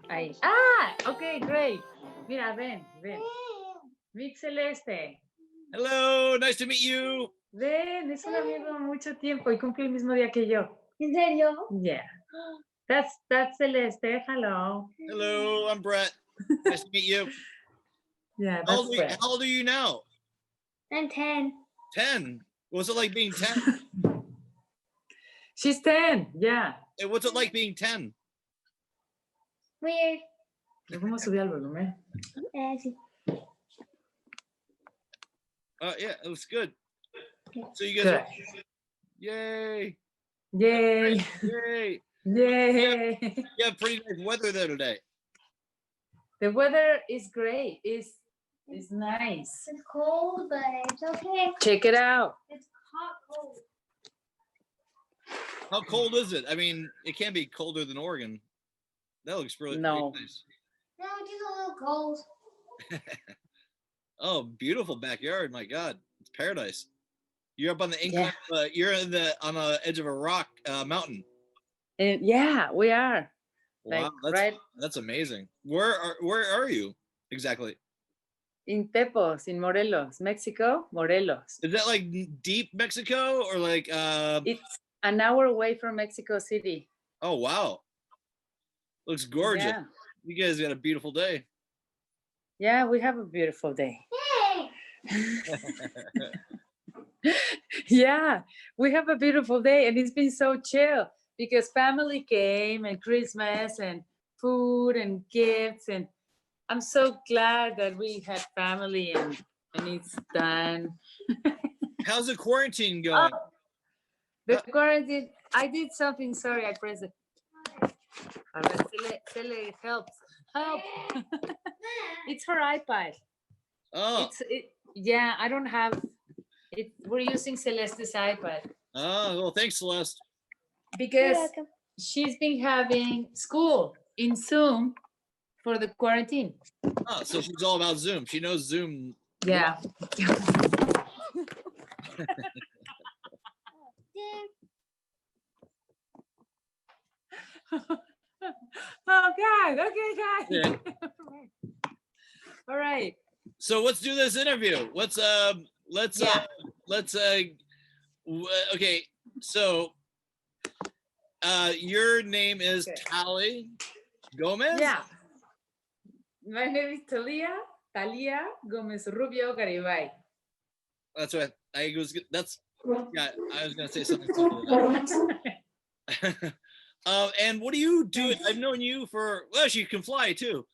Ahí. Ah, ok, great. Mira, ven, ven. Vic Celeste. Hello, nice to meet you. Ven, es un amigo de mucho tiempo y cumple el mismo día que yo. ¿En serio? Yeah. That's Celeste. Hello. Hello, I'm Brett. Nice to meet you. Yeah, How that's Brett. old are you now? I'm 10. 10. What's it like being 10? She's 10. Yeah. Hey, what's it like being 10? Weird. ¿Cómo subí al volumen? Sí. Yeah, it was good. So you guys Good. are, yay. Yay. Yay. Yay. You have pretty nice weather there today. The weather is great. It's nice. It's cold, but it's okay. Check it out. It's hot cold. How cold is it? I mean, it can't be colder than Oregon. That looks really No. nice. No, just a little cold. Oh, beautiful backyard! My God, it's paradise. You're up on the incline. Yeah. You're on the edge of a rock mountain. And yeah, we are. Wow, like, that's amazing. Where are you exactly? In Tepos, in Morelos, Mexico, Morelos. Is that like deep Mexico or like? It's an hour away from Mexico City. Oh wow, looks gorgeous. Yeah. You guys got a beautiful day. Yeah, we have a beautiful day. Yeah, we have a beautiful day, and it's been so chill because family came and Christmas and food and gifts, and I'm so glad that we had family and it's done. How's the quarantine going? The quarantine, I did something, sorry, I pressed it. Tele helps. Help. It's her iPad. Oh. Yeah, I don't have it. We're using Celeste's iPad. Oh, well, thanks, Celeste. Because she's been having school in Zoom for the quarantine. Oh, so she's all about Zoom. She knows Zoom. Yeah. Oh God. Okay, guys. Yeah. All right. So let's do this interview. Okay. So your name is Talia Gomez? Yeah. My name is Talia Gomez Rubio GariBay. That's right. I was gonna say something. And what do you do? I've known you for, well, she can fly too.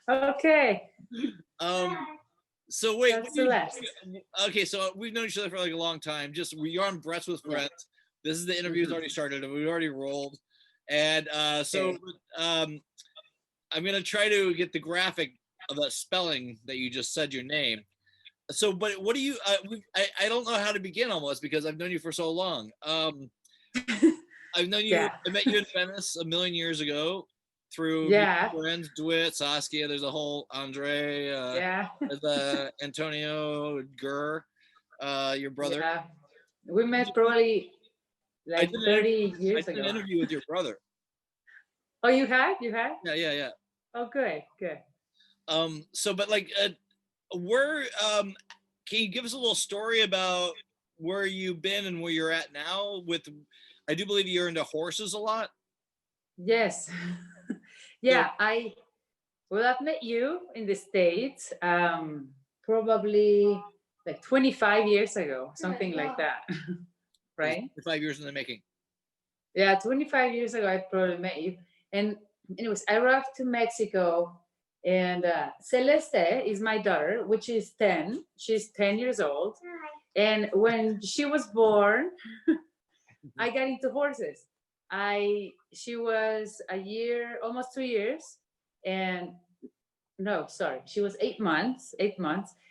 Okay. So wait. Okay, so we've known each other for like a long time. Just you're on Brett's with Friends. This is the interview's already started and we've already rolled. And I'm gonna try to get the graphic of the spelling that you just said your name. So, but what do you? I don't know how to begin almost because I've known you for so long. I've known you. Yeah. I met you in Venice a million years ago through friends, DeWitt, Saskia. There's a whole Andre. There's Antonio Gurr, your brother. Yeah. We met probably like 30 years ago. I did an interview with your brother. Oh, you had? Yeah. Oh, good. So, but like, can you give us a little story about where you've been and where you're at now? I do believe you're into horses a lot. Yes. Yeah, I've met you in the States probably like 25 years ago, something like that. Right? 25 years in the making. Yeah, 25 years ago, I probably met you. And anyways, I arrived to Mexico. And Celeste is my daughter, which is 10. She's 10 years old. And when she was born, I got into horses. She was a year, almost 2 years. And no, sorry, she was 8 months.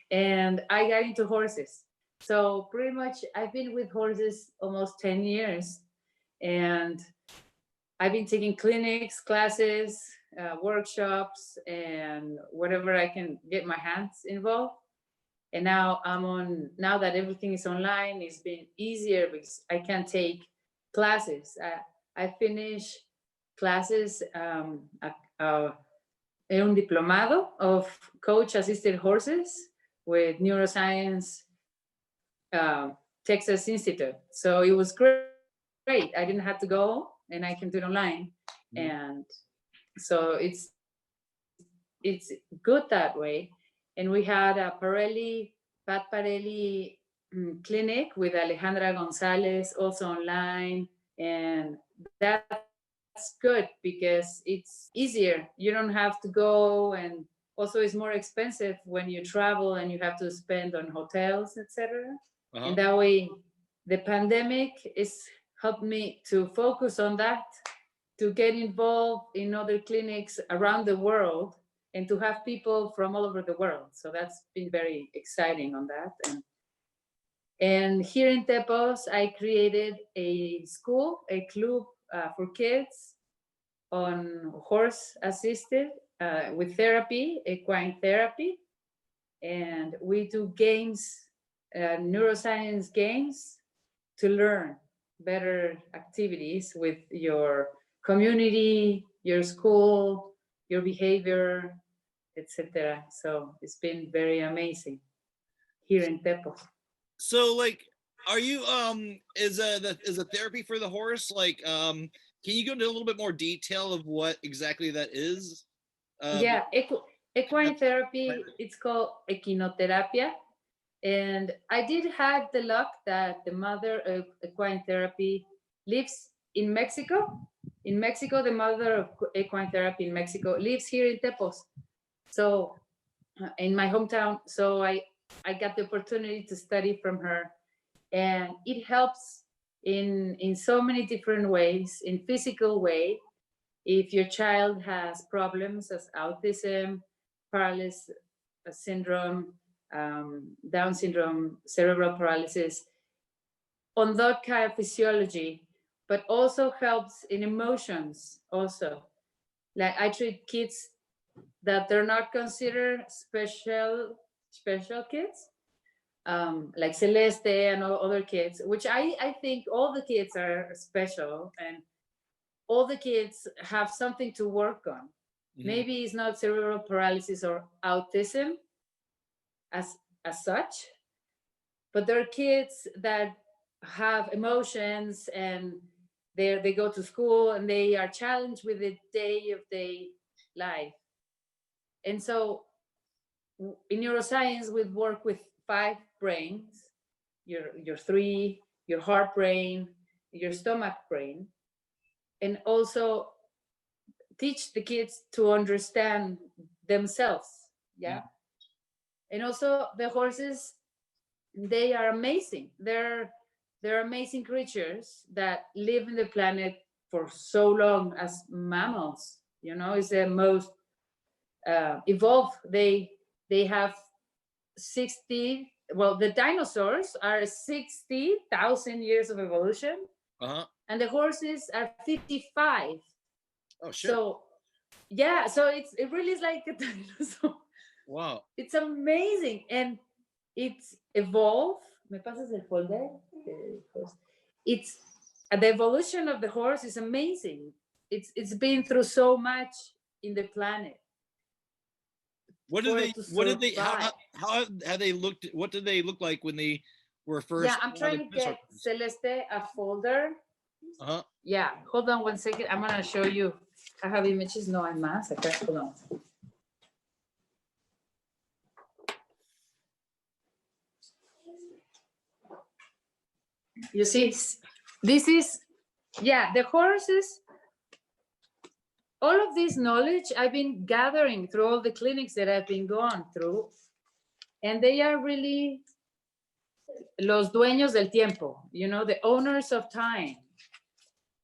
And I got into horses. So pretty much I've been with horses almost 10 years. And I've been taking clinics, classes, workshops, and whatever I can get my hands involved. And now now that everything is online, it's been easier because I can take classes. I finish classes, un diplomado of coach assisted horses with neuroscience, Texas Institute. So it was great. I didn't have to go, and I can do it online. And so it's good that way. And we had a Pat Parelli clinic with Alejandra Gonzalez also online. And that's good because it's easier. You don't have to go, and also it's more expensive when you travel and you have to spend on hotels, etc. And that way, the pandemic is helped me to focus on that, to get involved in other clinics around the world, and to have people from all over the world. So that's been very exciting on that. And here in Tepos, I created a school, a club for kids on horse assisted with therapy, equine therapy. And we do games, neuroscience games to learn better activities with your community, your school, your behavior, etc. So it's been very amazing here in Tepos. So like, are you is a therapy for the horse like can you go into a little bit more detail of what exactly that is? Yeah, equine therapy, it's called equinoterapia. And I did have the luck that the mother of equine therapy lives in Mexico. In Mexico, the mother of equine therapy in Mexico lives here in Tepos. So in my hometown, so I got the opportunity to study from her. And it helps in so many different ways, in physical way. If your child has problems as autism, paralysis syndrome, Down syndrome, cerebral paralysis, on that kind of physiology, but also helps in emotions also. Like I treat kids that they're not considered special kids, like Celeste and all other kids, which I think all the kids are special, and all the kids have something to work on. Maybe it's not cerebral paralysis or autism as such, but there are kids that have emotions, and they go to school and they are challenged with the day of day life. And so in neuroscience, we work with 5 brains: your 3, your heart brain, your stomach brain, and also teach the kids to understand themselves. Yeah. And also the horses, they are amazing. They're amazing creatures that live in the planet for so long as mammals. You know, it's the most evolved. They have 60. Well, the dinosaurs are 60,000 years of evolution, and the horses are 55. Oh shit! So yeah, so it really is like a dinosaur. Wow, it's amazing, and it's evolved. ¿Me pasas el folder? It's the evolution of the horse is amazing. It's been through so much in the planet. What did they how have they looked? What did they look like when they were first? Yeah, I'm trying to get Celeste a folder. Yeah, hold on 1 second. I'm gonna show you. I have images. No hay más. Okay, hold on. You see, this is, yeah, the horses. All of this knowledge I've been gathering through all the clinics that I've been going through, and they are really los dueños del tiempo, you know, the owners of time,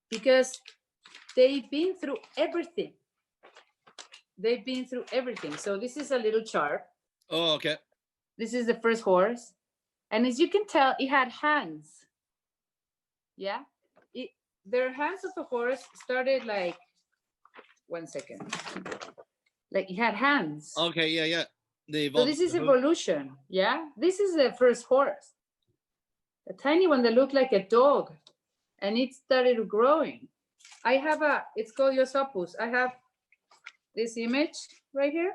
because they've been through everything. They've been through everything. So this is a little chart. Oh, okay. This is the first horse. And as you can tell, it had hands. Yeah. Their hands of the horse started like, 1 second. Like it had hands. Okay, yeah. They So evolved. this is evolution. Yeah, this is the first horse, a tiny one that looked like a dog, and it started growing. I have it's called Yosopus. I have this image right here,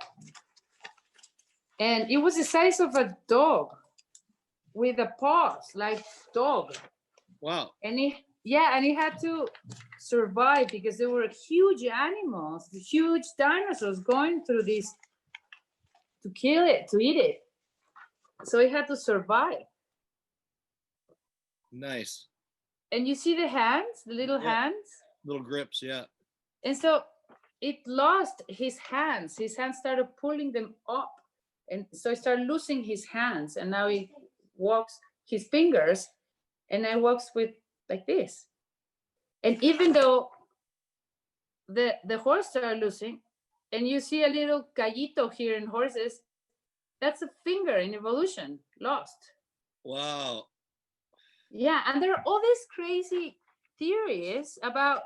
and it was the size of a dog with a paws like dog. Wow. And it had to survive because there were huge animals, huge dinosaurs going through this to kill it, to eat it. So it had to survive. Nice. And you see the hands, the little hands? Little grips, yeah. And so it lost his hands. His hands started pulling them up. And so he started losing his hands. And now he walks his fingers and then walks with like this. And even though the horse started losing, and you see a little callito here in horses, that's a finger in evolution lost. Wow. Yeah, and there are all these crazy theories about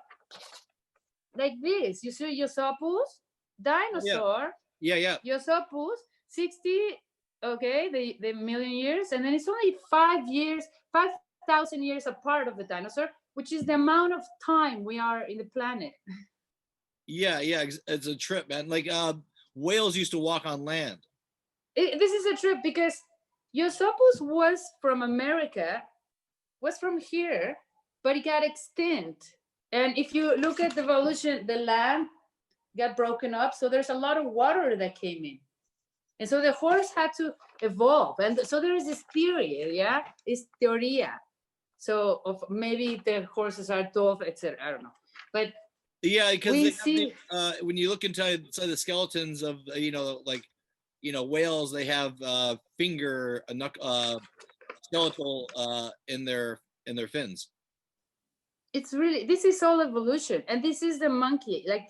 like this. You see Yosopus, dinosaur. Yeah. Yosopus, 60, okay, the million years, and then it's only 5,000 years apart of the dinosaur, which is the amount of time we are in the planet. Yeah, it's a trip, man. Like whales used to walk on land. This is a trip because Yosopus was from America, was from here, but it got extinct. And if you look at the evolution, the land got broken up, so there's a lot of water that came in. And so the horse had to evolve. And so there is this theory, yeah? It's teoria. So of maybe the horses are tough, etc. I don't know. But yeah, because when you look inside the skeletons of whales, they have skeletal in their fins. It's really, this is all evolution, and this is the monkey. Like,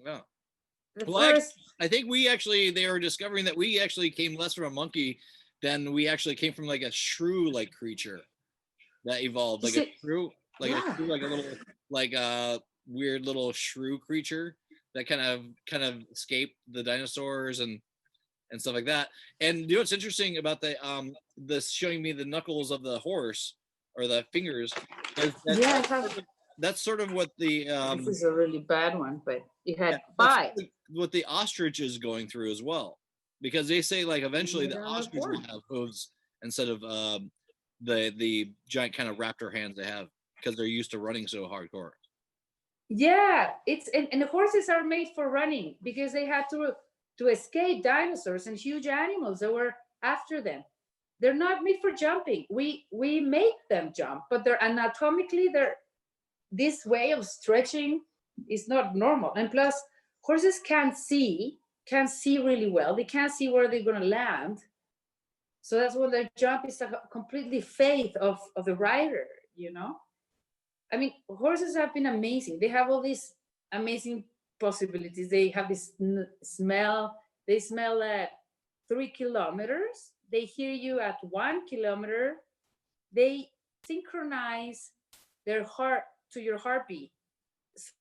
yeah. First, I think they were discovering that we actually came less from a monkey than we actually came from like a shrew-like creature that evolved, like a shrew, like a little, like a weird little shrew creature that kind of escaped the dinosaurs and stuff like that. And you know what's interesting about this showing me the knuckles of the horse or the fingers is that's sort of what the this is a really bad one, but it had 5. What the ostrich is going through as well, because they say like eventually the ostrich will have hooves instead of the giant kind of raptor hands they have because they're used to running so hardcore. Yeah, and the horses are made for running because they had to escape dinosaurs and huge animals that were after them. They're not made for jumping. We make them jump, but they're anatomically this way of stretching is not normal. And plus, horses can't see really well. They can't see where they're going to land. So that's when their jump is a completely faith of the rider, you know? I mean, horses have been amazing. They have all these amazing possibilities. They have this smell. They smell at 3 kilometers. They hear you at 1 kilometer. They synchronize their heart to your heartbeat.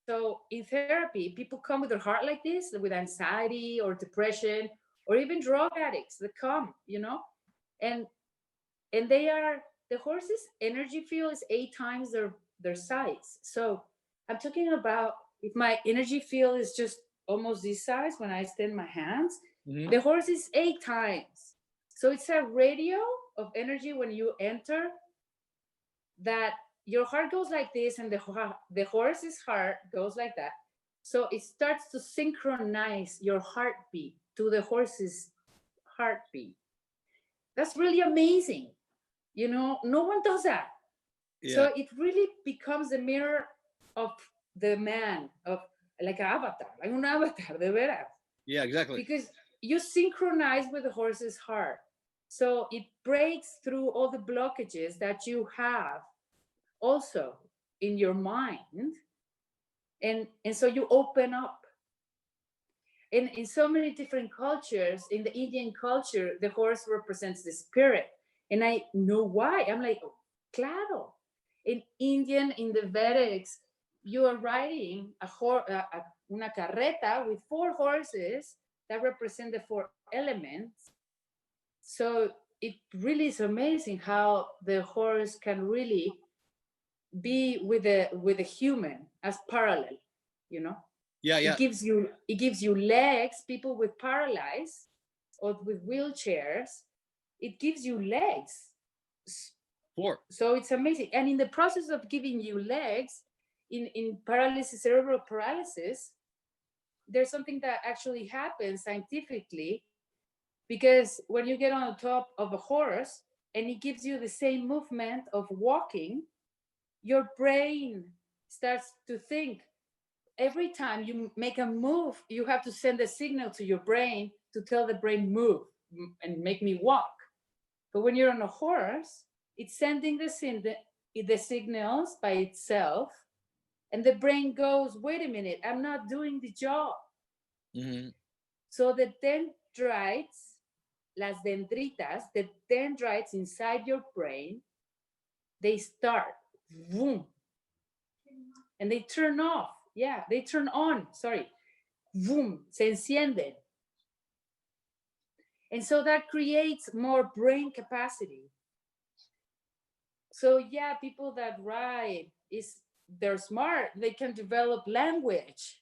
So in therapy, people come with their heart like this, with anxiety or depression, or even drug addicts that come, you know, and the horse's energy field is 8 times their size. So I'm talking about if my energy field is just almost this size when I extend my hands, the horse is 8 times. So it's a radio of energy when you enter that your heart goes like this and the horse's heart goes like that. So it starts to synchronize your heartbeat to the horse's heartbeat. That's really amazing. You know, no one does that. Yeah. So it really becomes the mirror of the man, of like an avatar, like un avatar, de veras. Yeah, exactly. Because you synchronize with the horse's heart. So it breaks through all the blockages that you have also in your mind. And so you open up. And in so many different cultures, in the Indian culture, the horse represents the spirit. And I know why. I'm like, oh, claro. In Indian, in the Vedics, you are riding una carreta with 4 horses that represent the 4 elements. So it really is amazing how the horse can really be with a human as parallel, you know. Yeah, yeah. It gives you legs. People with paralyzed or with wheelchairs, it gives you legs. So it's amazing. And in the process of giving you legs, in paralysis, cerebral paralysis, there's something that actually happens scientifically, because when you get on the top of a horse and it gives you the same movement of walking, your brain starts to think. Every time you make a move, you have to send a signal to your brain to tell the brain move and make me walk. But when you're on a horse, it's sending the signals by itself, and the brain goes, wait a minute, I'm not doing the job. Mm-hmm. So the dendrites, las dendritas, the dendrites inside your brain, they start, boom, and they turn off. Yeah, they turn on, sorry. Boom, se encienden. And so that creates more brain capacity. So yeah, people that ride, they're smart. They can develop language.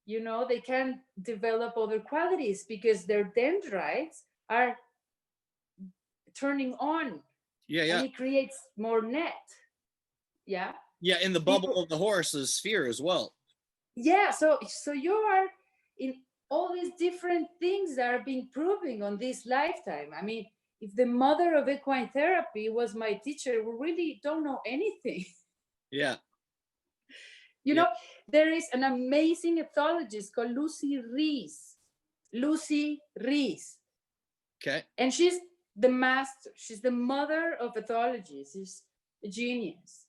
You know, they can develop other qualities because their dendrites are turning on. Yeah, yeah. And it creates more net. Yeah. Yeah, in the bubble of the horse's sphere as well. Yeah, so you are in all these different things that are being proven on this lifetime. I mean, if the mother of equine therapy was my teacher, we really don't know anything. Yeah. You know, there is an amazing ethologist called Lucy Rees. Lucy Rees. Okay. And she's the master. She's the mother of ethology. She's a genius.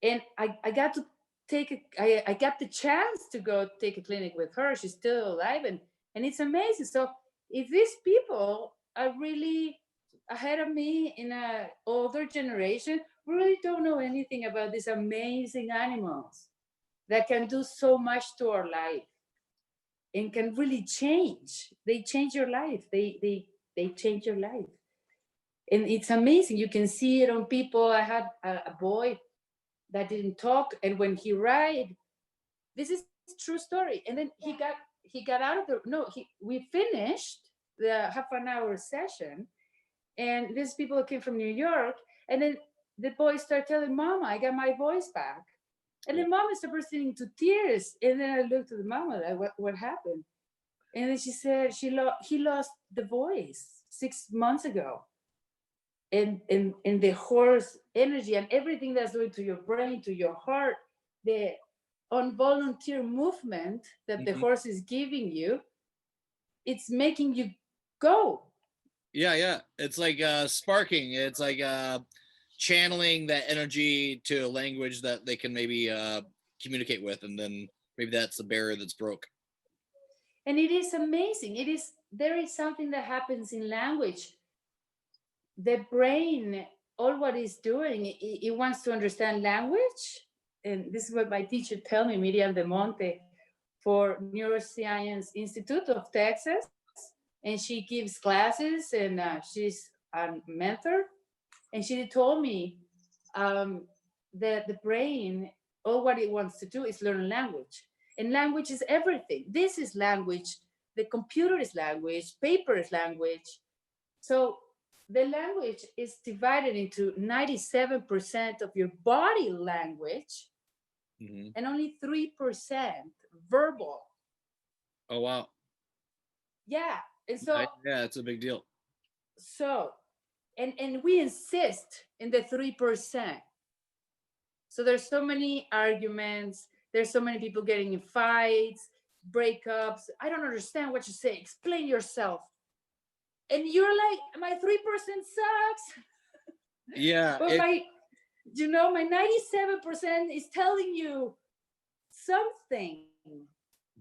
And I got to I got the chance to go take a clinic with her. She's still alive, and it's amazing. So if these people are really ahead of me in a older generation, we really don't know anything about these amazing animals that can do so much to our life and can really change. They change your life. They change your life. And it's amazing. You can see it on people. I had a boy that didn't talk, and when he ride, this is true story. And then he got out of we finished the half an hour session, and these people came from New York, and then the boy started telling Mama, I got my voice back. And then Mama started bursting into tears. And then I looked at the Mama, like, what happened? And then she said he lost the voice 6 months ago. And the horse energy and everything that's doing to your brain, to your heart, the involuntary movement that the horse is giving you, it's making you go. Yeah. It's like sparking. It's like channeling that energy to a language that they can maybe communicate with, and then maybe that's the barrier that's broke. And it is amazing. There is something that happens in language. The brain, all what it's doing, it wants to understand language. And this is what my teacher tell me, Miriam De Monte, for Neuroscience Institute of Texas. And she gives classes, and she's a mentor. And she told me that the brain, all what it wants to do is learn language. And language is everything. This is language. The computer is language. Paper is language. So the language is divided into 97% of your body language, and only 3% verbal. Oh, wow. Yeah. And so yeah, it's a big deal. So and we insist in the 3%. So there's so many arguments, there's so many people getting in fights, breakups. I don't understand what you say. Explain yourself. And you're like, my 3% sucks. Yeah. But my 97% is telling you something.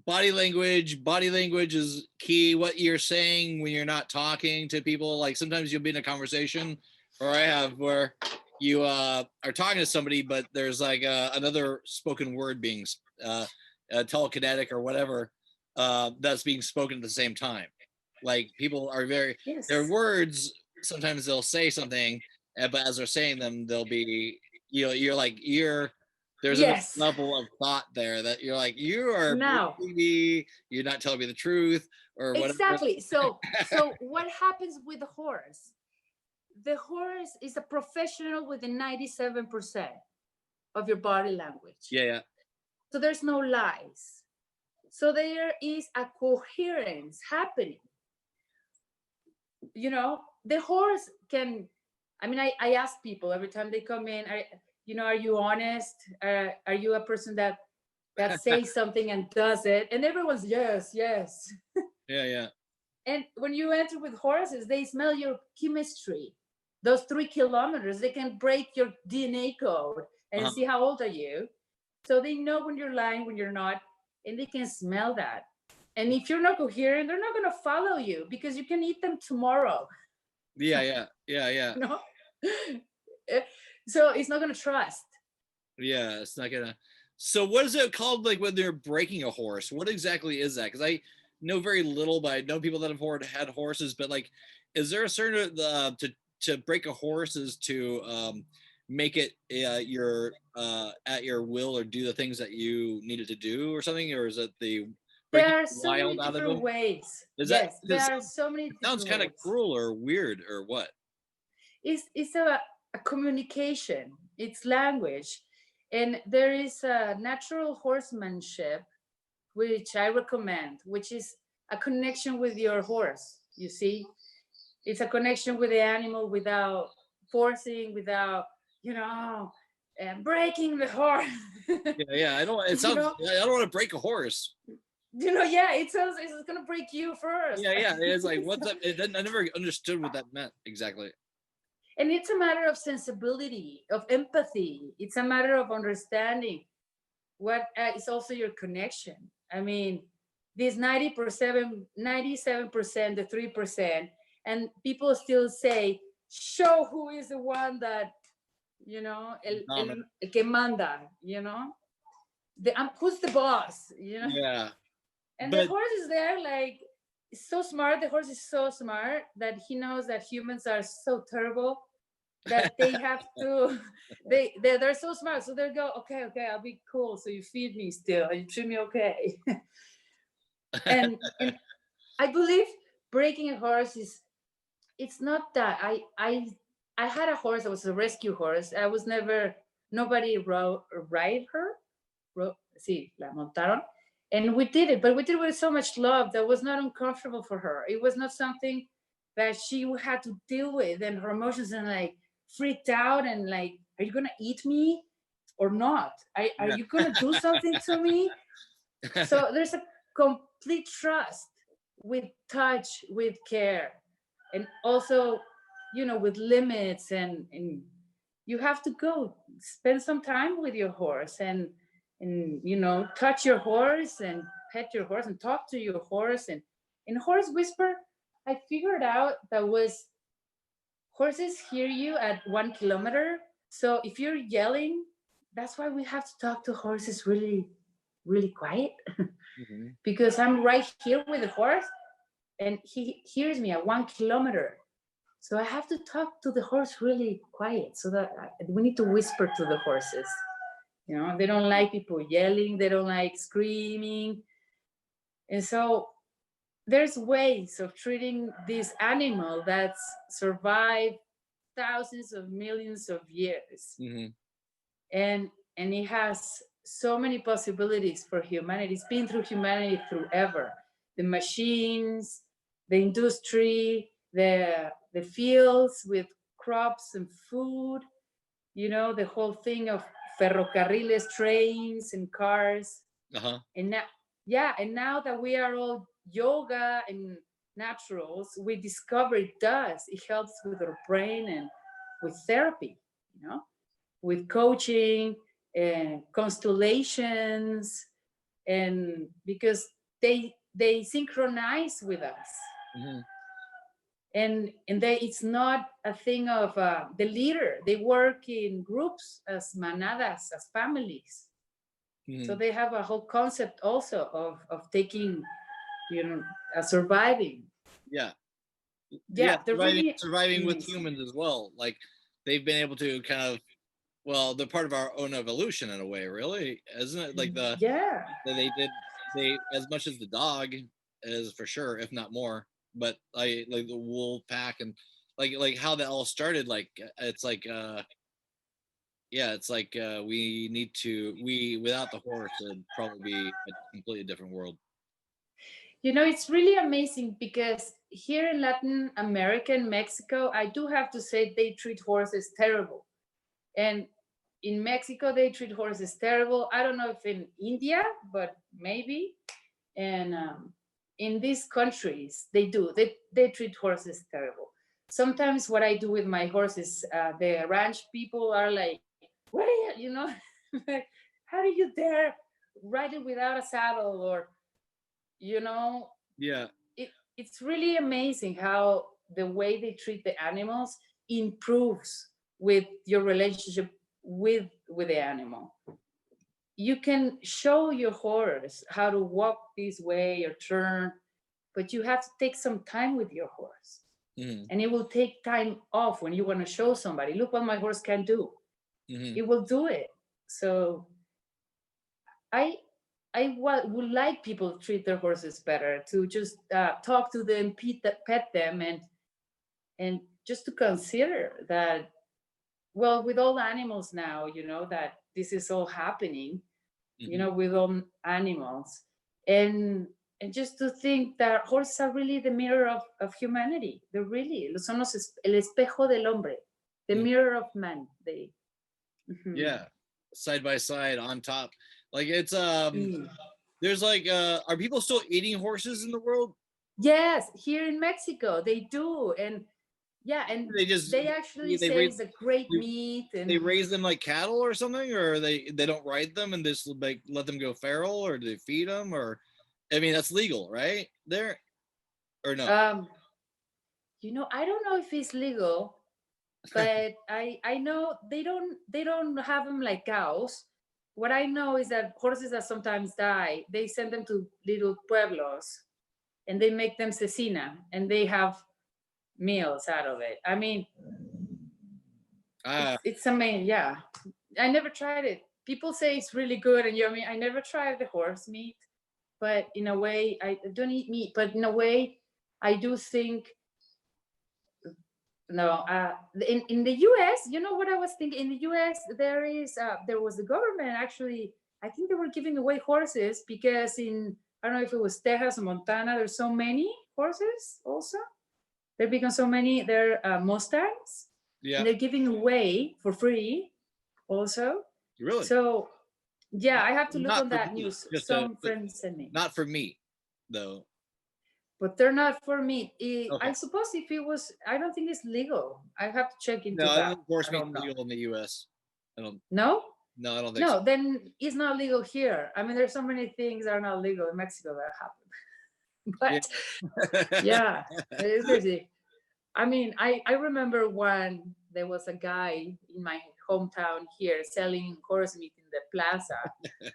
Body language is key. What you're saying when you're not talking to people, like sometimes you'll be in a conversation, or I have, where you are talking to somebody, but there's like another spoken word being telekinetic or whatever that's being spoken at the same time. Like people are very Yes. their words. Sometimes they'll say something, but as they're saying them, they'll be there's another Yes. level of thought there that you're like you are Now, bullying me. You're not telling me the truth or whatever. exactly. So what happens with the horse? The horse is a professional with a 97% of your body language. Yeah. So there's no lies. So there is a coherence happening. You know, the horse can, I mean, I ask people every time they come in, are you honest? Are you a person that says something and does it? And everyone's yes. Yeah. And when you enter with horses, they smell your chemistry. Those 3 kilometers, they can break your DNA code and see how old are you. So they know when you're lying, when you're not, and they can smell that. And if you're not coherent, they're not going to follow you because you can eat them tomorrow. Yeah. No? So it's not going to trust. Yeah, it's not gonna. So what is it called? Like when they're breaking a horse? What exactly is that? Because I know very little, but I know people that have had horses. But like, is there a certain to break a horse is to make it your at your will or do the things that you needed to do or something, or is it the There are so many different ways. Yes, there are so many different sounds kind of cruel or weird or what? It's a communication. It's language. And there is a natural horsemanship, which I recommend, which is a connection with your horse. You see, it's a connection with the animal without forcing, without, breaking the horse. Yeah. I don't. It sounds. I don't want to break a horse. It sounds it's gonna break you first. Yeah. It's like what's that? I never understood what that meant exactly. And it's a matter of sensibility, of empathy. It's a matter of understanding what is also your connection. I mean, this 97%, the 3%, and people still say, show who is the one that, el que manda, who's the boss, Yeah. And the horse is there, like, so smart. The horse is so smart that he knows that humans are so terrible that they have to, they're so smart. So they'll go, okay, I'll be cool. So you feed me still, you treat me okay. and I believe breaking a horse it's not that. I had a horse that was a rescue horse. I was never, nobody ride her. Sí, la montaron. And we did it, but we did it with so much love that was not uncomfortable for her. It was not something that she had to deal with, and her emotions, and like freaked out and like, are you gonna eat me or not? Are you gonna do something to me? So there's a complete trust with touch, with care, and also, with limits, and you have to go spend some time with your horse and touch your horse and pet your horse and talk to your horse. And in horse whisper, I figured out that was horses hear you at 1 kilometer. So if you're yelling, that's why we have to talk to horses really, really quiet. Because I'm right here with the horse and he hears me at 1 kilometer. So I have to talk to the horse really quiet, so that we need to whisper to the horses. They don't like people yelling, they don't like screaming. And so there's ways of treating this animal that's survived thousands of millions of years. And it has so many possibilities for humanity. It's been through humanity through ever. The machines, the industry, the fields with crops and food, the whole thing of ferrocarriles, trains and cars. And now that we are all yoga and naturals, we discover it does. It helps with our brain and with therapy, with coaching and constellations, and because they synchronize with us. And it's not a thing of the leader. They work in groups as manadas, as families. So they have a whole concept also of taking, surviving. Yeah. Yeah, they're really surviving with amazing. humans as well. Like they've been able to kind of, well, they're part of our own evolution in a way, really, isn't it? Like Yeah. they as much as the dog is for sure, if not more. But like the wolf pack and like how that all started. Like it's like yeah, it's like we without the horse it'd probably be a completely different world. You know, it's really amazing because here in Latin America and Mexico, I do have to say they treat horses terrible. And in Mexico, they treat horses terrible. I don't know if in India, but maybe. And in these countries, they do. They treat horses terrible. Sometimes what I do with my horses, the ranch people are like, what are you know, like, how do you dare ride it without a saddle? Or, you know, Yeah. it's really amazing how the way they treat the animals improves with your relationship with the animal. You can show your horse how to walk this way or turn, but you have to take some time with your horse. Mm-hmm. And it will take time off when you want to show somebody, look what my horse can do. Mm-hmm. It will do it. So I would like people to treat their horses better, to just talk to them, pet them, and just to consider that, well, with all animals now, you know, that this is all happening, you know, with all animals. And just to think that horses are really the mirror of humanity. They're really, son el espejo del hombre, the mirror of man. They, yeah, side by side on top. Like it's there's like are people still eating horses in the world? Yes, here in Mexico they do. And yeah, and they actually say it's a great meat. And they raise them like cattle or something, or they don't ride them and just like let them go feral, or do they feed them? Or I mean, that's legal, right? There or no? You know, I don't know if it's legal, but I know they don't have them like cows. What I know is that horses that sometimes die, they send them to little pueblos, and they make them cecina, and they have meals out of it. I mean, it's amazing. Yeah, I never tried it. People say it's really good and yummy. I never tried the horse meat, but in a way, I don't eat meat. But in a way, I do think no. In the U.S., you know what I was thinking? In the U.S., there was the government actually. I think they were giving away horses because I don't know if it was Texas or Montana. There's so many horses also. There become so many. They're Mustangs. Yeah. And they're giving away for free also. Really? So yeah, I have to look Not on that news. Some friends sent me. Not for me, though. But they're not for me. Okay. I suppose if it was, I don't think it's legal. I have to check into that. I don't think horse meat is legal in the U.S. I don't. No? No, I don't think so. No, then it's not legal here. I mean, there's so many things that are not legal in Mexico that happen. But yeah, it's crazy. I mean, I remember when there was a guy in my hometown here selling horse meat in the plaza.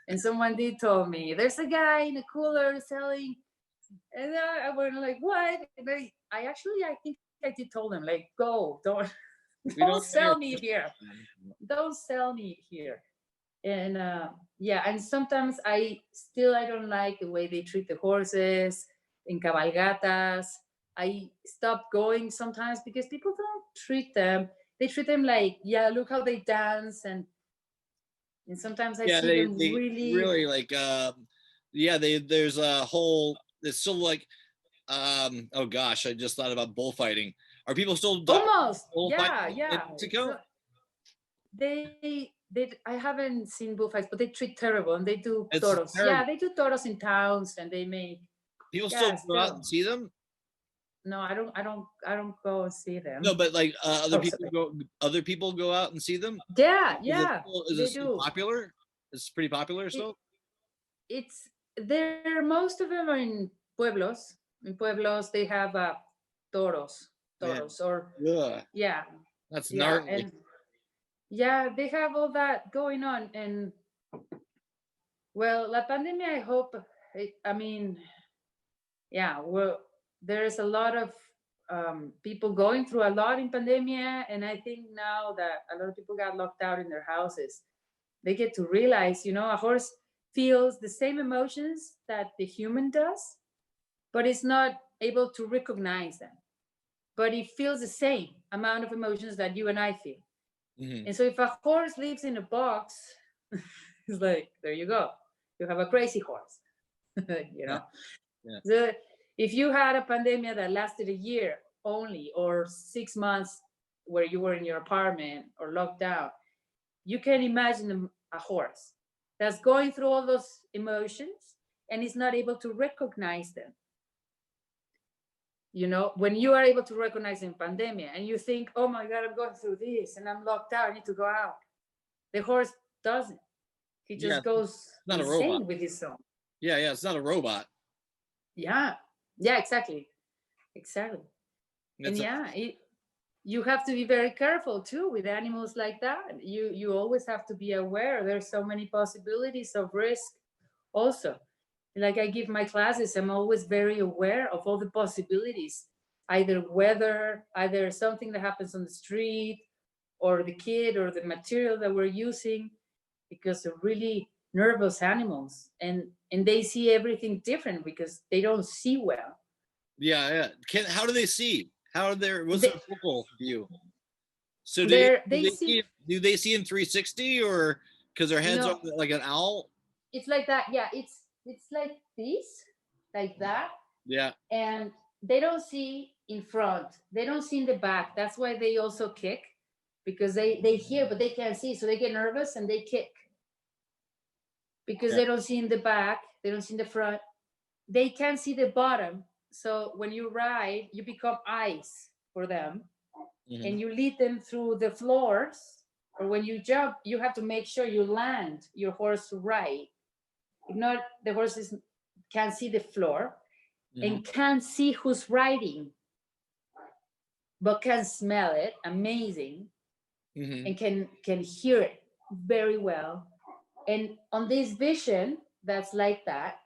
And someone did tell me, there's a guy in a cooler selling. And I went like, what? And I think I did tell them, like, go, don't sell me here. Don't sell me here. And yeah, and sometimes I don't like the way they treat the horses in cabalgatas. I stop going sometimes because people don't treat them. They treat them like, yeah, look how they dance, and sometimes I see them really like there's a whole, it's still like oh gosh, I just thought about bullfighting. Are people still almost bullfighting in Mexico? So I haven't seen bullfights, but they treat terrible, and they do toros. Terrible. Yeah, they do toros in towns, and they make people still go out and see them. No, I don't go and see them. No, but like other people go out and see them. Yeah. Is it still popular? It's pretty popular still. It's there. Most of them are in pueblos. In pueblos, they have toros, or yeah. That's gnarly. And yeah, they have all that going on, and well, la pandemia. I hope. I mean, yeah. Well, there's a lot of people going through a lot in pandemia, and I think now that a lot of people got locked out in their houses, they get to realize, a horse feels the same emotions that the human does, but it's not able to recognize them. But it feels the same amount of emotions that you and I feel. Mm-hmm. And so if a horse lives in a box, it's like, there you go. You have a crazy horse, Yeah. So if you had a pandemic that lasted a year only, or 6 months where you were in your apartment or locked down, you can imagine a horse that's going through all those emotions and is not able to recognize them. When you are able to recognize in pandemic and you think, oh my God, I'm going through this and I'm locked out, I need to go out. The horse doesn't. He just goes not a insane robot. with his song. Yeah, it's not a robot. Yeah, exactly. And you have to be very careful too with animals like that. You always have to be aware. There's so many possibilities of risk also. Like I give my classes, I'm always very aware of all the possibilities, either weather, either something that happens on the street, or the kid, or the material that we're using, because they're really nervous animals, and they see everything different because they don't see well. Yeah. How do they see? What's their focal view? So they do they see in 360, or because their heads are like an owl? It's like that. Yeah, it's like this, like that. Yeah. And they don't see in front. They don't see in the back. That's why they also kick, because they hear but they can't see, so they get nervous and they kick because they don't see in the back. They don't see in the front. They can't see the bottom. So when you ride, you become eyes for them. Mm-hmm. And you lead them through the floors. Or when you jump, you have to make sure you land your horse right. If not, the horses can't see the floor. Mm-hmm. And can't see who's riding, but can smell it. Amazing. Mm-hmm. And can hear it very well. And on this vision that's like that,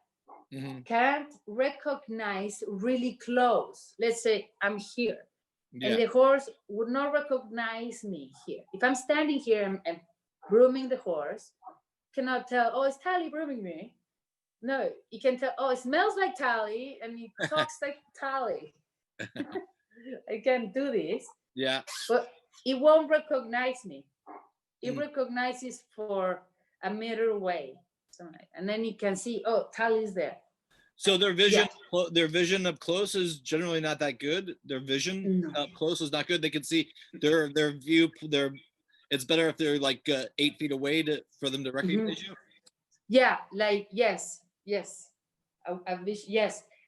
mm-hmm. can't recognize really close. Let's say I'm here. Yeah. And the horse would not recognize me here. If I'm standing here and grooming the horse, cannot tell, oh, it's Talia grooming me. No, you can tell, oh, it smells like Talia and he talks like Talia. I can't do this. Yeah. But it won't recognize me. It recognizes for a meter away. And then you can see, oh, Talia is there. So their vision up close is generally not that good. Their vision up close is not good. They can see their view. It's better if they're like 8 feet away for them to recognize you. Yeah, like yes, yes.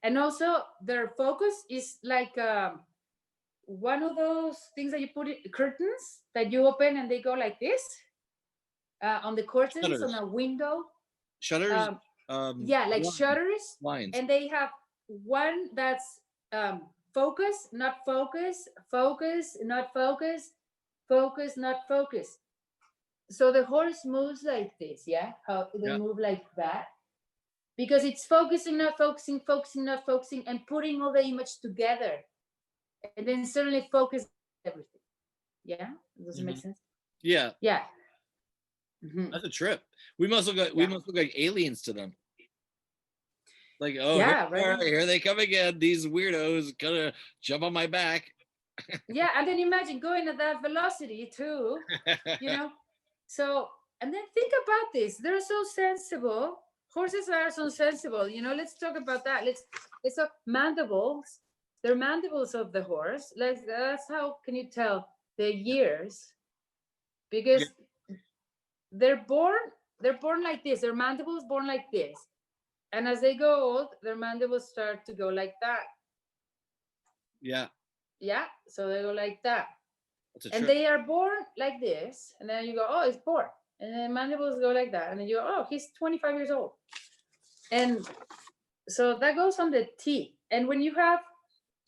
And also their focus is like one of those things that you put in curtains that you open and they go like this on the curtains. Shutters. On a window. Shutters. Like lines. Shutters. Lines. And they have one that's focus, not focus, focus, not focus, focus, not focus. So the horse moves like this, yeah? How they move like that. Because it's focusing, not focusing, focusing, not focusing, and putting all the image together. And then suddenly focus everything. Yeah? Does it make sense? Yeah. Yeah. Mm-hmm. That's a trip. We must look like aliens to them. Like, oh, here they come again. These weirdos gonna jump on my back. Yeah, and then imagine going at that velocity too. So, and then think about this. They're so sensible. Horses are so sensible. Let's talk about that. Let's talk mandibles. They're mandibles of the horse. That's how can you tell the years? Because they're born like this. Their mandibles born like this. And as they go old, their mandibles start to go like that. Yeah. Yeah. So they go like that. And they are born like this. And then you go, oh, it's born. And then mandibles go like that. And then you go, oh, he's 25 years old. And so that goes on the teeth. And when you have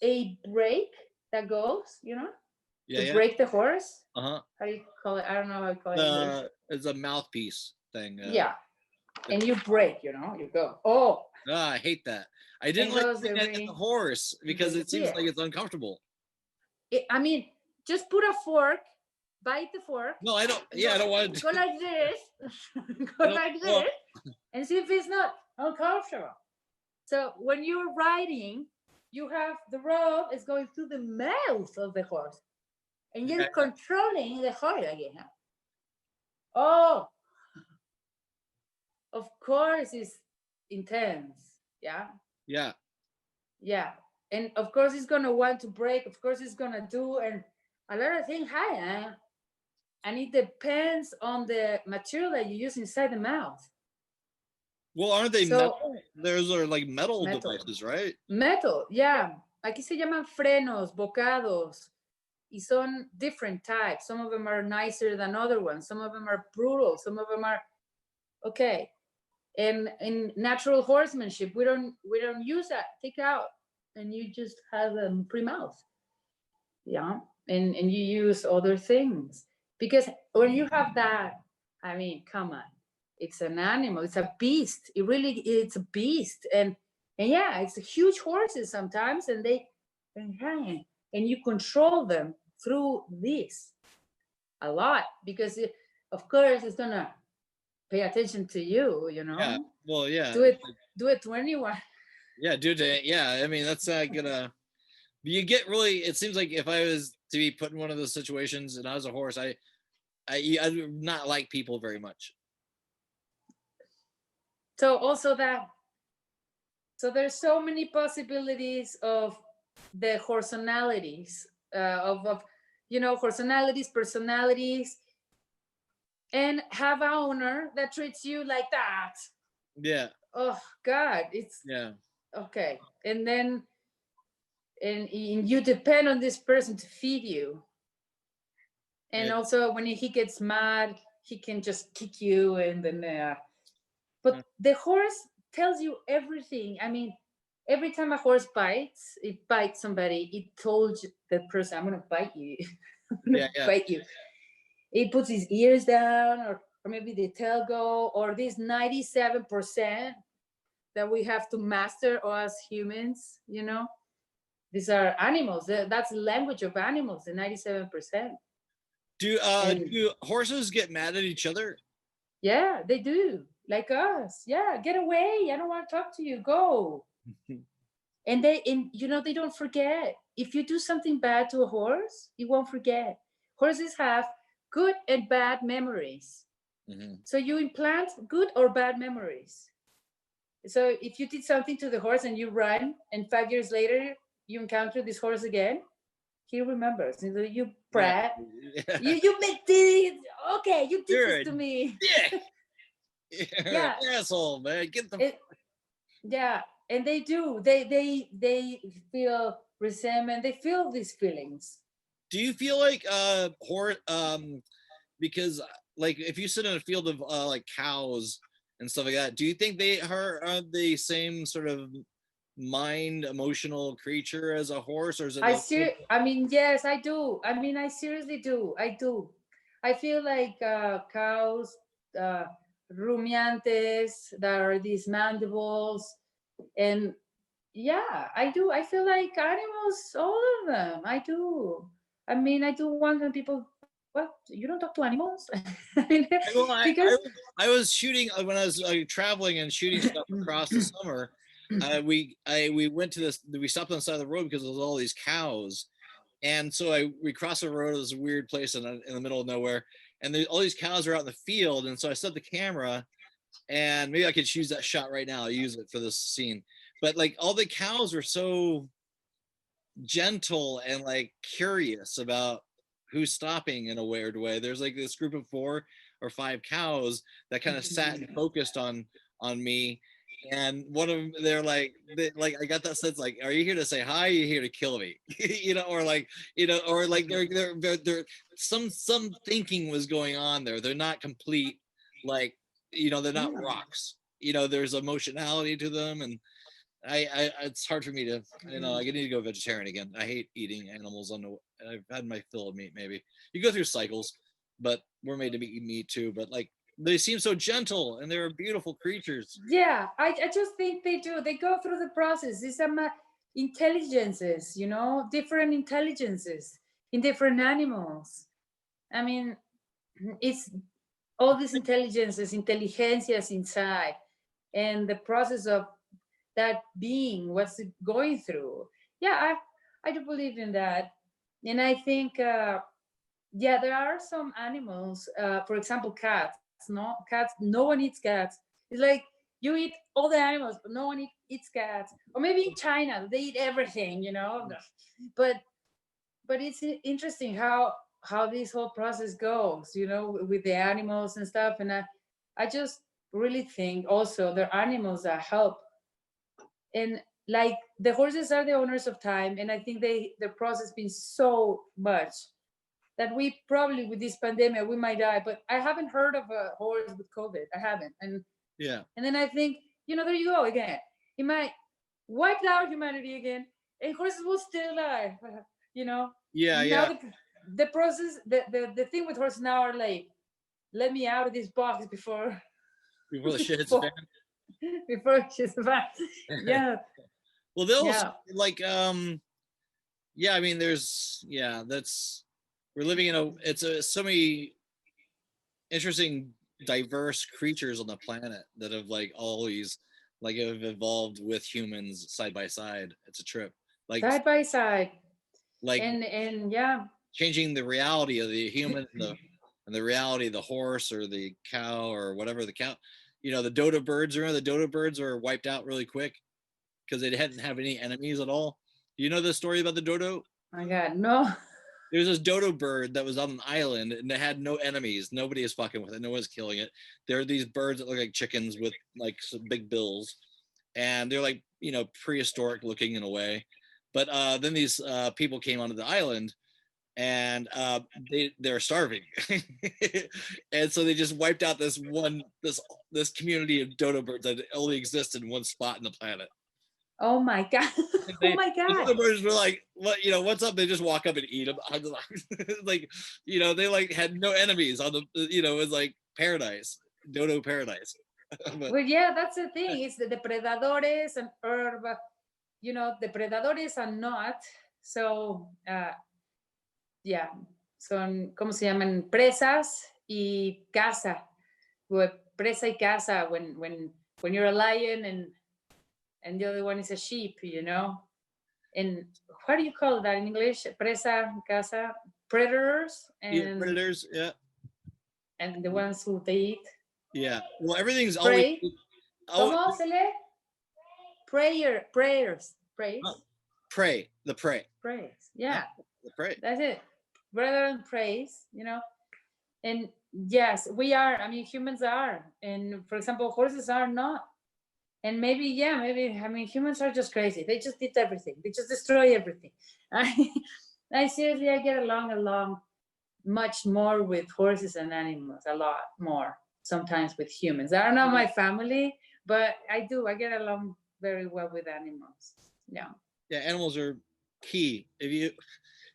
a brake that goes, to break the horse. Uh-huh. How do you call it? I don't know how you call it. It's a mouthpiece thing. Yeah. and you break, you know, you go, oh. I hate that. I didn't And like goes doing the that in the ring. horse because it seems Yeah. like it's uncomfortable. I mean, just put a fork, bite the fork. No, I don't. Yeah, I don't want to. Go like this, go like this, and see if it's not uncomfortable. So when you're riding, you have the rope is going through the mouth of the horse, and you're controlling the horse again. Oh, of course, it's intense. Yeah. Yeah. Yeah. And of course, it's going to want to break. Of course, it's going to do. And a lot of things happen. And it depends on the material that you use inside the mouth. Well, aren't they metal? Those are like metal devices, right? Metal, yeah. Aquí se llaman frenos, bocados. Y son different types. Some of them are nicer than other ones. Some of them are brutal. Some of them are okay. And in natural horsemanship, we don't use that. Take out, and you just have them pre-mouth. Yeah, and you use other things because when you have that, I mean, come on, it's an animal. It's a beast. It's a beast, and yeah, it's huge horses sometimes, and you control them through this a lot because of course it's gonna pay attention to you, you know. Yeah. Well, yeah. Do it to anyone. Yeah, yeah. I mean, that's gonna. You get really. It seems like if I was to be put in one of those situations and I was a horse, I would not like people very much. So also so there's so many possibilities of the personalities, of you know, personalities, and have an owner that treats you like that. Yeah. Oh God, it's okay. And then and you depend on this person to feed you. And also when he gets mad, he can just kick you, and then but the horse tells you everything. I mean, every time a horse bites, it bites somebody, it told the person, I'm gonna bite you. I'm gonna bite you. It puts his ears down, or maybe the tail go, or this 97% that we have to master as humans, you know. These are animals. That's the language of animals, the 97%. Do horses get mad at each other? Yeah, they do. Like us. Yeah, get away. I don't want to talk to you. Go. And you know, they don't forget. If you do something bad to a horse, he won't forget. Horses have good and bad memories. Mm-hmm. So you implant good or bad memories. So if you did something to the horse and you run, and 5 years later you encounter this horse again, he remembers. You brat. Yeah. You make this. Okay, you did this to me. Yeah. Yeah. Asshole, man. Get the. Yeah, and they do. They feel resentment. They feel these feelings. Do you feel like because like if you sit in a field of like cows and stuff like that, do you think they are the same sort of mind emotional creature as a horse, or is it I mean, yes, I do. I mean, I seriously do. I feel like cows, rumiantes, that are these mandibles, and yeah, I do. I feel like animals, all of them. I do. I mean, I do want when people, what, you don't talk to animals? Because I was shooting when I was traveling and shooting stuff across the summer. We went to we stopped on the side of the road because there was all these cows, and so we crossed the road. It was a weird place in the middle of nowhere, and all these cows are out in the field. And so I set the camera, and maybe I could choose that shot right now. I'll use it for this scene. But like all the cows were so gentle and like curious about who's stopping in a weird way. There's like this group of 4 or 5 cows that kind of sat and focused on me. And one of them, they're like I got that sense, like, are you here to say hi? Are you here to kill me? You know, or like, you know, or like they're some thinking was going on there. They're not complete, like, you know, they're not rocks. You know, there's emotionality to them, and I it's hard for me to, you know, I need to go vegetarian again. I hate eating animals. I've had my fill of meat. Maybe you go through cycles, but we're made to eat meat too. But like they seem so gentle and they're beautiful creatures. Yeah, I just think they do. They go through the process. These are intelligences, you know, different intelligences in different animals. I mean, it's all these intelligences, intelligencias inside, and the process of that being, what's it going through. Yeah, I do believe in that. And I think, yeah, there are some animals, for example, cats. No, cats, no one eats cats. It's like you eat all the animals, but no one eats cats. Or maybe in China, they eat everything, you know. But it's interesting how this whole process goes, you know, with the animals and stuff. And I just really think also they're animals that help. And like the horses are the owners of time, and I think the process been so much that we probably with this pandemic we might die. But I haven't heard of a horse with COVID. I haven't. Yeah. And then I think, you know, there you go again. It might wipe out humanity again, and horses will still die. You know. Yeah. Now Yeah. the process, the thing with horses now are like, let me out of this box before Before the shit hits the fan. before she's back. Yeah. Well, they'll Yeah. like yeah, I mean there's that's we're living in so many interesting diverse creatures on the planet that have like always like have evolved with humans side by side. It's a trip. Like Side by side. like And yeah. changing the reality of the human and the reality of the horse or the cow or whatever the cow, you know, the dodo birds. Remember the dodo birds were wiped out really quick because they didn't have any enemies at all. Do you know the story about the dodo? My God, no. There was this dodo bird that was on an island and it had no enemies. Nobody is fucking with it. No one's killing it. There are these birds that look like chickens with like some big bills, and they're like, you know, prehistoric looking in a way. But then these people came onto the island, and they're starving, and so they just wiped out this community of dodo birds that only exist in one spot in the planet. Oh my God. Oh my The God. dodo birds were like, "What? You know, what's up?" They just walk up and eat them. Like, you know, they like had no enemies on the. You know, it was like paradise, dodo paradise. But, Well, yeah, that's the thing. It's the depredadores and herb, you know, depredadores are not. So, yeah, son, ¿cómo se llaman? Presas y caza. Well, presa y caza when you're a lion and the other one is a sheep, you know. And what do you call that in English? Presa, caza, predators, yeah, predators, yeah, and the ones who they eat. yeah. Well, everything's Prey. always ¿Cómo se lee? Prayers. Praise. prey. The prey. Praise. Yeah. The prey. That's it. Rather than praise, you know. And yes, we are. I mean, humans are. And for example, horses are not. And maybe, I mean, humans are just crazy. They just eat everything. They just destroy everything. I seriously, I get along much more with horses and animals, a lot more sometimes with humans. They are not my family, but I do. I get along very well with animals. Yeah. Yeah, animals are key. If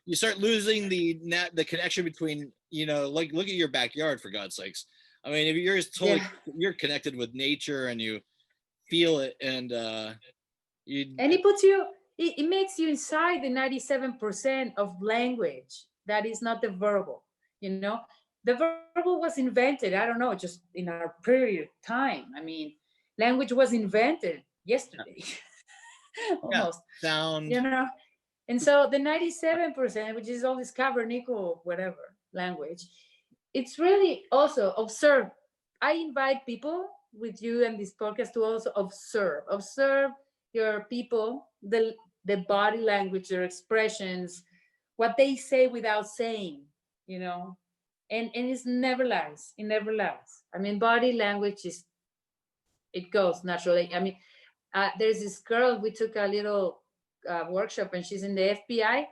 you start losing the connection between, you know, like look at your backyard for God's sakes. I mean, if you're totally you're connected with nature and you feel it, and it puts you, it makes you inside the 97% of language that is not the verbal, you know. The verbal was invented, I don't know, just in our period of time. I mean, language was invented yesterday. Almost. Sound, you know. And so the 97%, which is all this cavernical whatever language, it's really also observe. I invite people with you and this podcast to also observe your people, the body language, their expressions, what they say without saying, you know. And it's never lies. It never lies. I mean, body language it goes naturally. I mean, there's this girl, we took a little workshop, and she's in the FBI.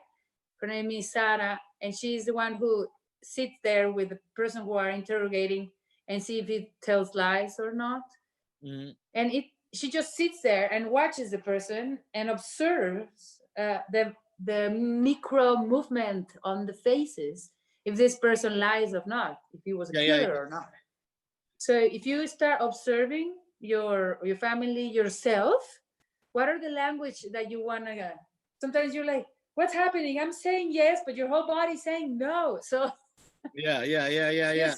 Her name is Sarah, and she's the one who sits there with the person who are interrogating and see if it tells lies or not. mm-hmm. And she just sits there and watches the person and observes the micro movement on the faces, if this person lies or not, if he was a killer or not. So if you start observing your family, yourself, what are the language that you want to? Sometimes you're like, what's happening? I'm saying yes, but your whole body's saying no. So Yeah. yeah,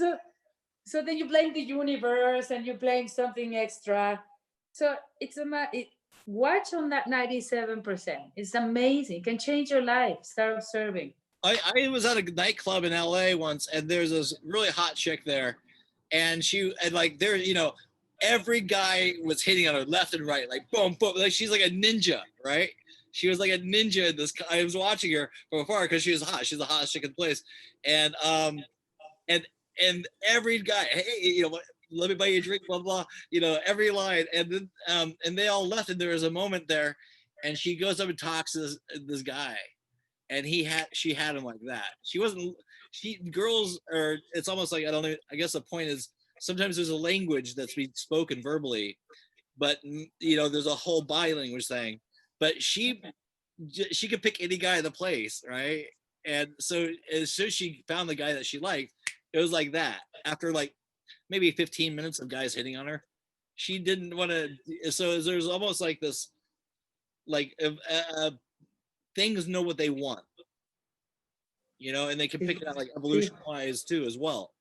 so then you blame the universe and you blame something extra. So it's watch on that 97%. It's amazing. It can change your life. Start observing. I was at a nightclub in LA once, and there's this really hot chick there, and like there, every guy was hitting on her left and right, like boom, boom, like she's like a ninja, right? She was like a ninja in this. I was watching her from afar because she was hot. She's the hottest chick in the place, and and every guy, hey, let me buy you a drink, blah blah, every line, and then and they all left, and there was a moment there, and she goes up and talks to this guy, and she had him like that. Girls are, it's almost like, I don't know, I guess the point is sometimes there's a language that's being spoken verbally, but there's a whole body language thing, but she could pick any guy in the place, right? And so as soon as she found the guy that she liked, it was like that. After like maybe 15 minutes of guys hitting on her, she didn't want to. So there's almost like this, like things know what they want, and they can pick it out, like evolution wise too as well.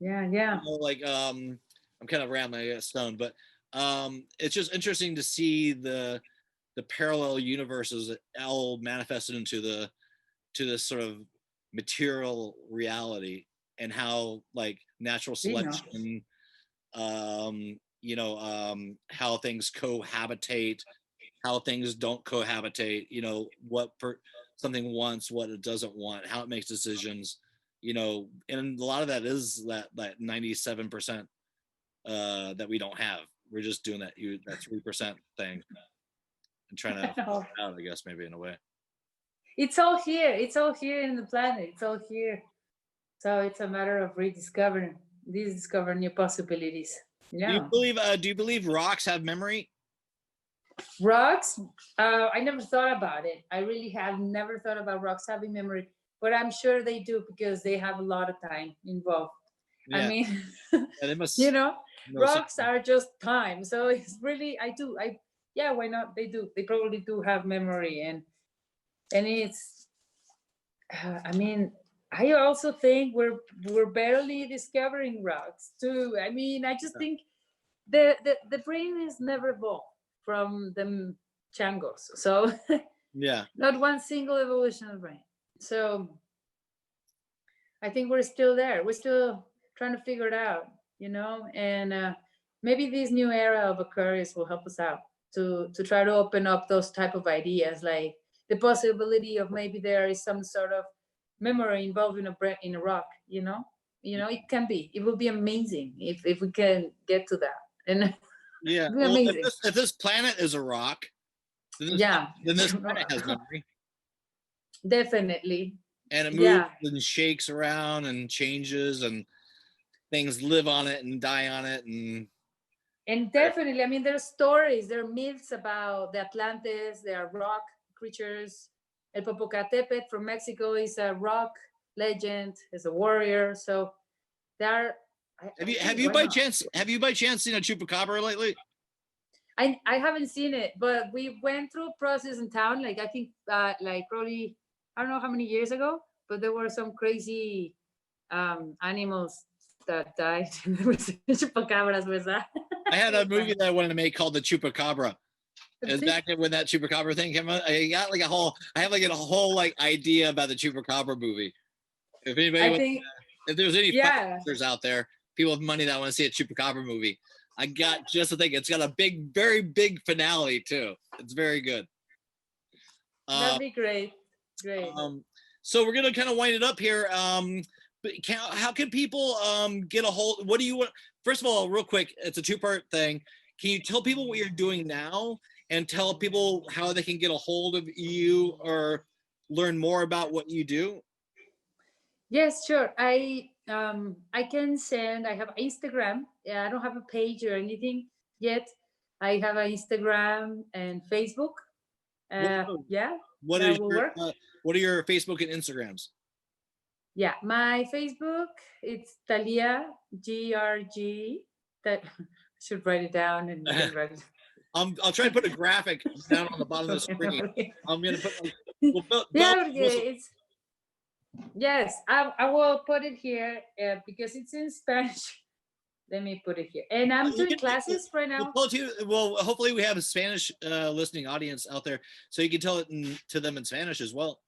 Yeah. Like I'm kind of rambling, I get stoned, but it's just interesting to see the parallel universes that all manifested into this sort of material reality, and how like natural selection, how things cohabitate, how things don't cohabitate, what something wants, what it doesn't want, how it makes decisions, and a lot of that is that 97% that we don't have. We're just doing that 3% thing and trying to figure it out, I guess, maybe in a way. It's all here. It's all here in the planet. It's all here. So it's a matter of rediscovering, new possibilities. Yeah. Do you believe rocks have memory? Rocks? I never thought about it. I really have never thought about rocks having memory, but I'm sure they do because they have a lot of time involved. Yeah. I mean, they must, rocks are just time. So it's really, yeah, why not? They do. They probably do have memory, and it's, I mean, I also think we're barely discovering rocks too. I mean, I just think the brain is never evolved from the changos. So yeah, not one single evolutionary brain. So I think we're still there. We're still trying to figure it out, and maybe this new era of Aquarius will help us out to try to open up those type of ideas, like the possibility of maybe there is some sort of memory involved in a rock. It can be. It will be amazing if we can get to that. And yeah, well, if this planet is a rock, then this planet has memory. Definitely. And it moves and shakes around and changes, and things live on it and die on it, and definitely, I mean, there are stories, there are myths about the Atlantis. There are rock creatures. El Popocatépetl from Mexico is a rock legend, is a warrior. So there are. Have you by chance seen a chupacabra lately? I haven't seen it, but we went through a process in town. Like I think, like probably, I don't know how many years ago, but there were some crazy animals that died. Chupacabras, was that? I had a movie that I wanted to make called The Chupacabra. It was back when that Chupacabra thing came out. I have like a whole like idea about the Chupacabra movie. If anybody, if there's any podcasters out there, people with money that want to see a Chupacabra movie, I got just the thing. It's got a very big finale too. It's very good. That'd be great. Great. So we're gonna kind of wind it up here. But how can people get a hold? What do you want? First of all, real quick, it's a two-part thing. Can you tell people what you're doing now, and tell people how they can get a hold of you or learn more about what you do? Yes, sure. I can send. I have Instagram. Yeah, I don't have a page or anything yet. I have an Instagram and Facebook. What are your Facebook and Instagrams? Yeah, my Facebook, it's Talia, GRG, That I should write it down and you can write it. I'll try to put a graphic down on the bottom of the screen. I'm gonna put like Yeah, it's yes. I will put it here because it's in Spanish. Let me put it here. And I'm doing classes right now. Well, hopefully we have a Spanish listening audience out there, so you can tell it to them in Spanish as well.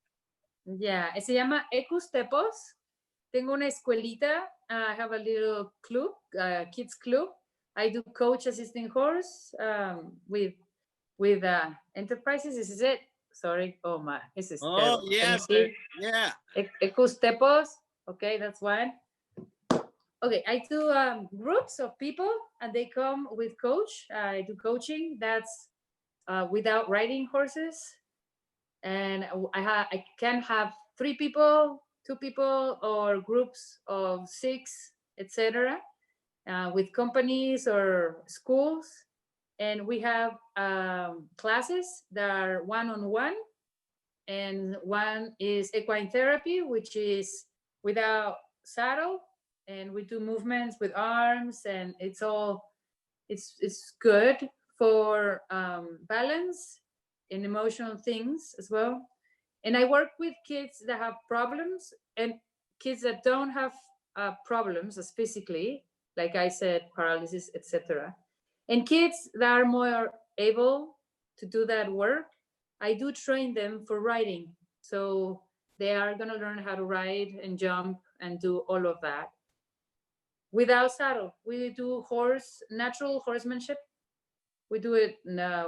Yeah, se llama Ecus Tepos. Tengo una escuelita. I have a little club, kids club. I do coach assisting horse with enterprises. This is it. Sorry. Oh my, this is terrible. Yeah, yeah. Ecus Tepos. Okay, that's one. Okay, I do groups of people and they come with coach. I do coaching. That's without riding horses. And I can have 3 people, 2 people, or groups of 6, etc. With companies or schools. And we have classes that are one-on-one. And one is equine therapy, which is without saddle. And we do movements with arms, and it's good for balance and emotional things as well. And I work with kids that have problems and kids that don't have problems as physically, like I said, paralysis, etc. And kids that are more able to do that work, I do train them for riding. So they are going to learn how to ride and jump and do all of that. Without saddle, we do natural horsemanship. We do it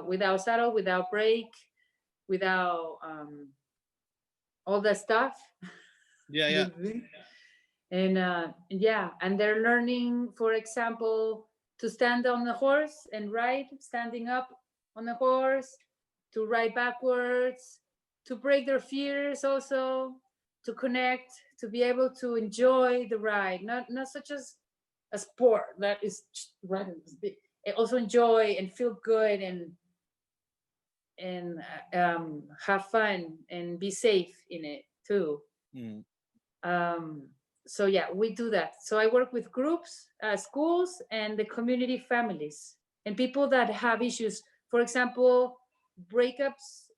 without saddle, without brake, without all that stuff. Yeah. And and they're learning, for example, to stand on the horse and ride, standing up on the horse, to ride backwards, to break their fears also, to connect, to be able to enjoy the ride, not such as a sport that is riding. Also enjoy and feel good and have fun and be safe in it too. So yeah, we do that. So I work with groups, schools, and the community families and people that have issues. For example, breakups,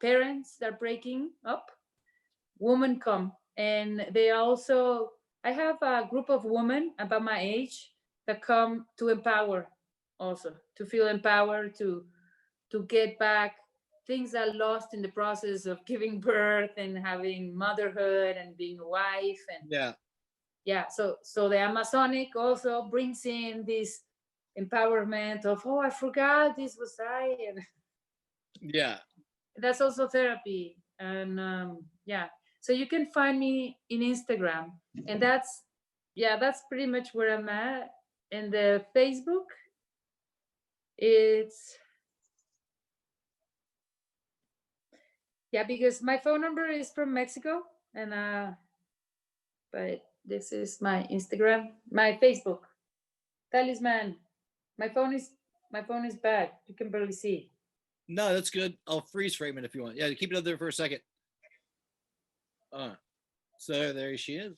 parents that are breaking up, women come, and they also. I have a group of women about my age that come to empower, also to feel empowered, to get back things that are lost in the process of giving birth and having motherhood and being a wife. And so the Amazonic also brings in this empowerment of, oh, I forgot this was I. And that's also therapy. And so you can find me in Instagram, and that's pretty much where I'm at. And the Facebook, it's because my phone number is from Mexico, and but this is my Instagram, my Facebook, Talisman. My phone is bad. You can barely see. No, that's good. I'll freeze frame it if you want. Yeah, keep it up there for a second. So there she is.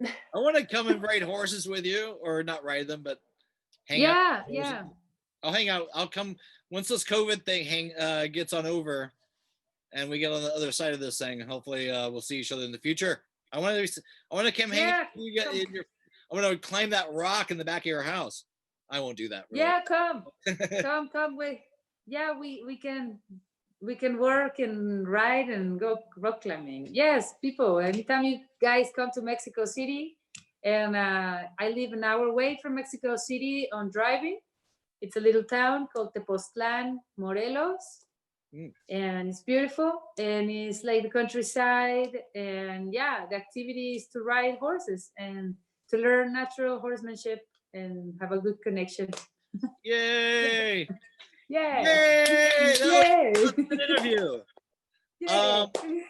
I want to come and ride horses with you, or not ride them, but hang out. Yeah. I'll hang out. I'll come once this COVID thing gets on over, and we get on the other side of this thing. Hopefully, we'll see each other in the future. I want to come hang out. I want to climb that rock in the back of your house. I won't do that. Really. Yeah, come. come with. Yeah, we can work and ride and go rock climbing. Yes, people, anytime you guys come to Mexico City, and I live an hour away from Mexico City on driving. It's a little town called Tepoztlán, Morelos. And it's beautiful, and it's like the countryside. And the activity is to ride horses and to learn natural horsemanship and have a good connection. Yay! Yay! That was an interview.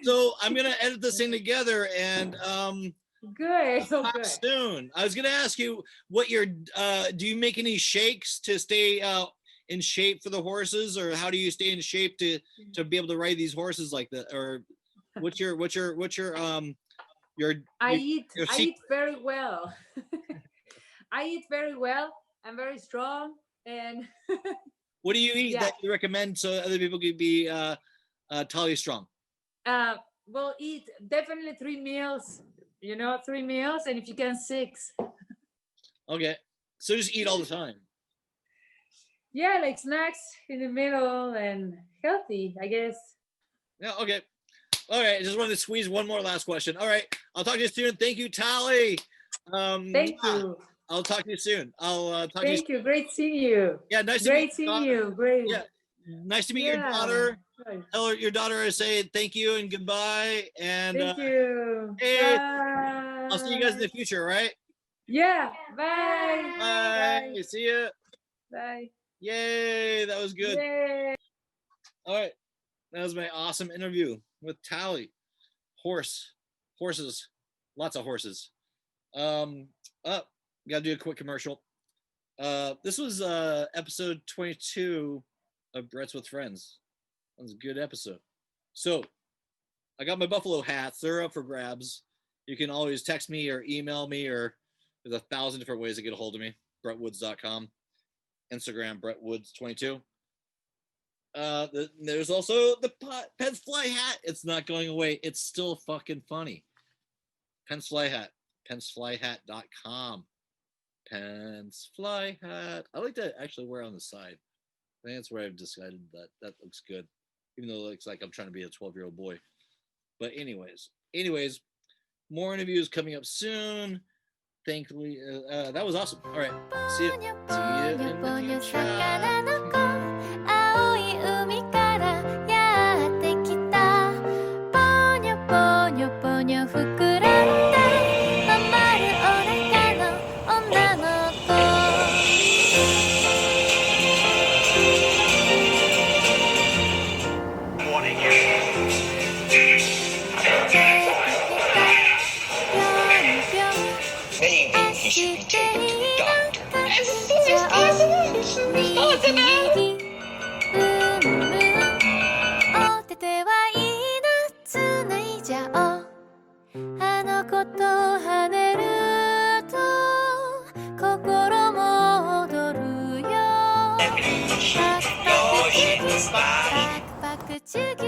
So I'm gonna edit this thing together and good. Soon. I was gonna ask you what your do you make any shakes to stay in shape for the horses, or how do you stay in shape to be able to ride these horses like that? Or I eat very well. I eat very well. I'm very strong. And What do you eat Yeah. that you recommend so other people could be Talia strong? we'll eat definitely 3 meals. 3 meals, and if you can 6. Okay. So just eat all the time. Yeah, like snacks in the middle and healthy, I guess. Yeah, okay. All right. I just wanted to squeeze one more last question. All right. I'll talk to you soon. Thank you, Tally. Thank you. I'll talk to you soon. I'll talk to you. Thank you. Great seeing you. Yeah, nice to Great meet seeing you. Great. Yeah, nice to meet your Yeah. daughter. Right. Tell your daughter I say thank you and goodbye. And Thank you. hey, Bye. I'll see you guys in the future, right? Yeah. Bye. Bye. Bye. See ya. Bye. Yay, that was good. Yay. All right, that was my awesome interview with Tally. Horses, lots of horses. Gotta do a quick commercial. This was episode 22 of Brett's with Friends. That was a good episode. So I got my buffalo hats. They're up for grabs. You can always text me or email me, or there's 1,000 different ways to get a hold of me. brettwoods.com, Instagram brettwoods22. There's also the Pens Fly hat. It's not going away. It's still fucking funny. Pens Fly hat. pensflyhat.com. Pens Fly hat. I like to actually wear on the side. I think that's where I've decided that looks good, even though it looks like I'm trying to be a 12-year-old boy. But anyways, more interviews coming up soon. Thankfully, that was awesome. All right, see you in the future. 青い海からやってきたぽにょぽにょぽにょ膨らんだまん丸お腹の女の子お手手はいいなつないじゃおうあの子と跳ねると心も躍るよパクパクチュギュパクパクチュギュ